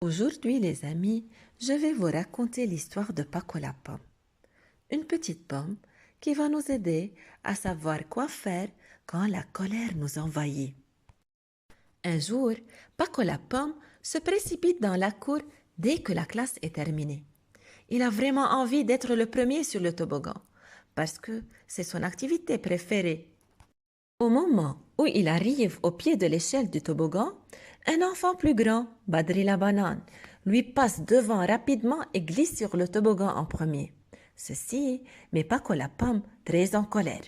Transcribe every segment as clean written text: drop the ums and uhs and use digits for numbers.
Aujourd'hui, les amis, je vais vous raconter l'histoire de Paco la pomme. Une petite pomme qui va nous aider à savoir quoi faire quand la colère nous envahit. Un jour, Paco la pomme se précipite dans la cour dès que la classe est terminée. Il a vraiment envie d'être le premier sur le toboggan parce que c'est son activité préférée. Au moment où il arrive au pied de l'échelle du toboggan, un enfant plus grand, Badri la banane, lui passe devant rapidement et glisse sur le toboggan en premier. Ceci met Paco la pomme très en colère.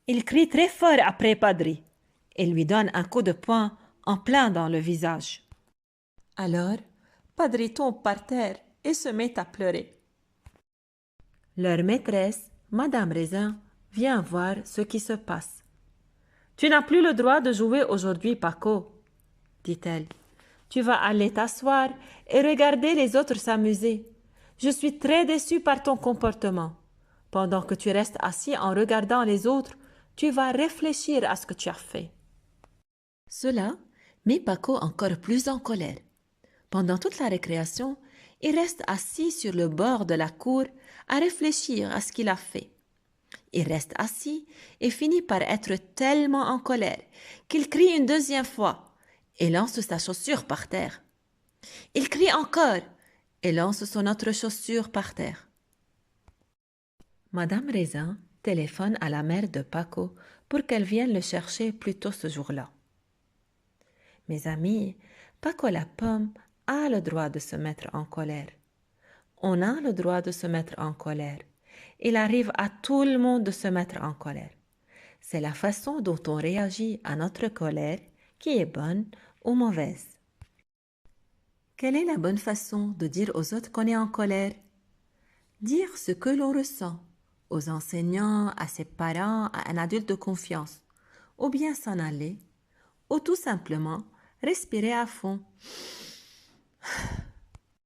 Il crie très fort après Badri et lui donne un coup de poing en plein dans le visage. Alors, Badri tombe par terre et se met à pleurer. Leur maîtresse, Madame Raisin, vient voir ce qui se passe. Tu n'as plus le droit de jouer aujourd'hui, Paco, dit-elle. Tu vas aller t'asseoir et regarder les autres s'amuser. Je suis très déçue par ton comportement. Pendant que tu restes assis en regardant les autres, tu vas réfléchir à ce que tu as fait. Cela met Paco encore plus en colère. Pendant toute la récréation, il reste assis sur le bord de la cour à réfléchir à ce qu'il a fait. Il reste assis et finit par être tellement en colère qu'il crie une deuxième fois et lance sa chaussure par terre. Il crie encore et lance son autre chaussure par terre. Madame Raisin téléphone à la mère de Paco pour qu'elle vienne le chercher plus tôt ce jour-là. Mes amis, Paco la pomme a le droit de se mettre en colère. On a le droit de se mettre en colère. Il arrive à tout le monde de se mettre en colère. C'est la façon dont on réagit à notre colère qui est bonne ou mauvaise. Quelle est la bonne façon de dire aux autres qu'on est en colère? Dire ce que l'on ressent, aux enseignants, à ses parents, à un adulte de confiance, ou bien s'en aller, ou tout simplement respirer à fond